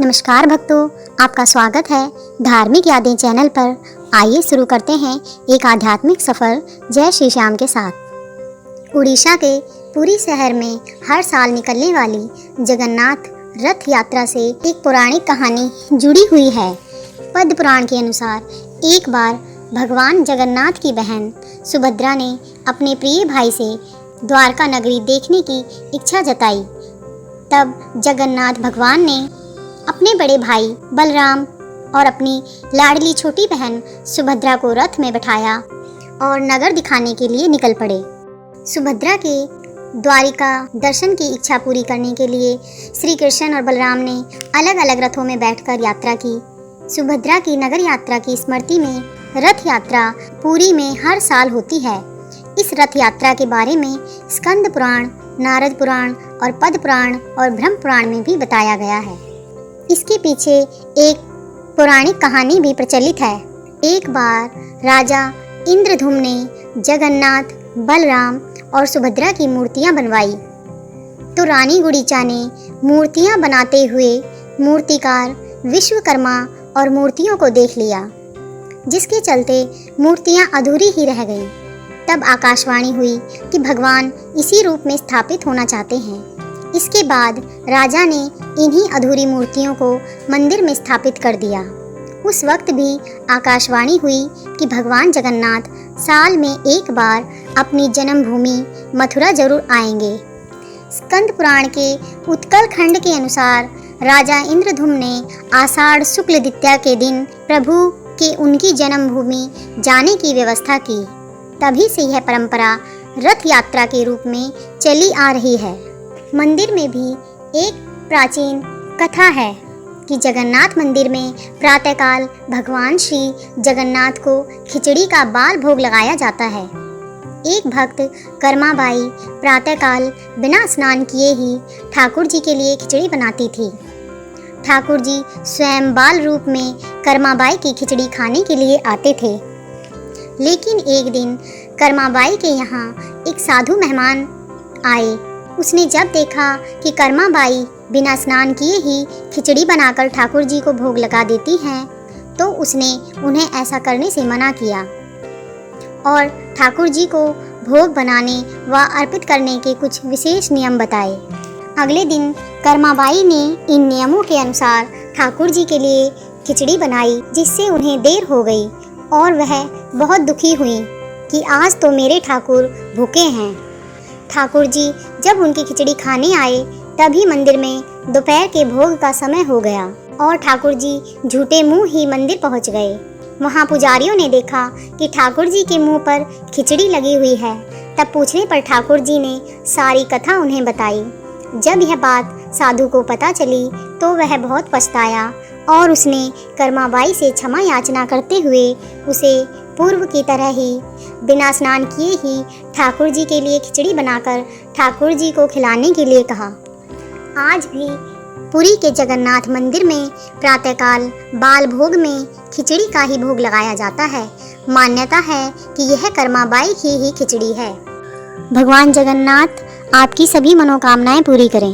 नमस्कार भक्तों, आपका स्वागत है धार्मिक यादें चैनल पर। आइए शुरू करते हैं एक आध्यात्मिक सफ़र जय श्री श्याम के साथ। उड़ीसा के पुरी शहर में हर साल निकलने वाली जगन्नाथ रथ यात्रा से एक पौराणिक कहानी जुड़ी हुई है। पद्म पुराण के अनुसार एक बार भगवान जगन्नाथ की बहन सुभद्रा ने अपने प्रिय भाई से द्वारका नगरी देखने की इच्छा जताई। तब जगन्नाथ भगवान ने अपने बड़े भाई बलराम और अपनी लाडली छोटी बहन सुभद्रा को रथ में बैठाया और नगर दिखाने के लिए निकल पड़े। सुभद्रा के द्वारिका दर्शन की इच्छा पूरी करने के लिए श्री कृष्ण और बलराम ने अलग अलग रथों में बैठकर यात्रा की। सुभद्रा की नगर यात्रा की स्मृति में रथ यात्रा पुरी में हर साल होती है। इस रथ यात्रा के बारे में स्कंद पुराण, नारद पुराण और पद्म पुराण और ब्रह्म पुराण में भी बताया गया है। इसके पीछे एक पौराणिक कहानी भी प्रचलित है। एक बार राजा इंद्रधुम्न ने जगन्नाथ, बलराम और सुभद्रा की मूर्तियां बनवाई, तो रानी गुड़ीचा ने मूर्तियां बनाते हुए मूर्तिकार विश्वकर्मा और मूर्तियों को देख लिया, जिसके चलते मूर्तियां अधूरी ही रह गईं। तब आकाशवाणी हुई कि भगवान इसी रूप में स्थापित होना चाहते हैं। इसके बाद राजा ने इन्हीं अधूरी मूर्तियों को मंदिर में स्थापित कर दिया। उस वक्त भी आकाशवाणी हुई कि भगवान जगन्नाथ साल में एक बार अपनी जन्मभूमि मथुरा जरूर आएंगे। स्कंद पुराण के उत्कल खंड के अनुसार राजा इंद्रधुम्न ने आषाढ़ शुक्ल द्वितीया के दिन प्रभु के उनकी जन्मभूमि जाने की व्यवस्था की। तभी से यह परंपरा रथ यात्रा के रूप में चली आ रही है। मंदिर में भी एक प्राचीन कथा है कि जगन्नाथ मंदिर में प्रातःकाल भगवान श्री जगन्नाथ को खिचड़ी का बाल भोग लगाया जाता है। एक भक्त कर्माबाई प्रातःकाल बिना स्नान किए ही ठाकुर जी के लिए खिचड़ी बनाती थी। ठाकुर जी स्वयं बाल रूप में कर्माबाई की खिचड़ी खाने के लिए आते थे। लेकिन एक दिन कर्माबाई के यहाँ एक साधु मेहमान आए। उसने जब देखा कि कर्माबाई बिना स्नान किए ही खिचड़ी बनाकर ठाकुर जी को भोग लगा देती हैं, तो उसने उन्हें ऐसा करने से मना किया और ठाकुर जी को भोग बनाने व अर्पित करने के कुछ विशेष नियम बताए। अगले दिन कर्माबाई ने इन नियमों के अनुसार ठाकुर जी के लिए खिचड़ी बनाई, जिससे उन्हें देर हो गई और वह बहुत दुखी हुई कि आज तो मेरे ठाकुर भूखे हैं। ठाकुर जी जब उनकी खिचड़ी खाने आए, तभी मंदिर में दोपहर के भोग का समय हो गया और ठाकुर जी झूठे मुंह ही मंदिर पहुंच गए। वहां पुजारियों ने देखा कि ठाकुर जी के मुंह पर खिचड़ी लगी हुई है। तब पूछने पर ठाकुर जी ने सारी कथा उन्हें बताई। जब यह बात साधु को पता चली तो वह बहुत पछताया और उसने कर्माबाई से क्षमा याचना करते हुए उसे पूर्व की तरह ही बिना स्नान किए ही ठाकुर जी के लिए खिचड़ी बनाकर ठाकुर जी को खिलाने के लिए कहा। आज भी पुरी के जगन्नाथ मंदिर में प्रातःकाल बाल भोग में खिचड़ी का ही भोग लगाया जाता है। मान्यता है कि यह कर्माबाई की ही खिचड़ी है। भगवान जगन्नाथ आपकी सभी मनोकामनाएं पूरी करें।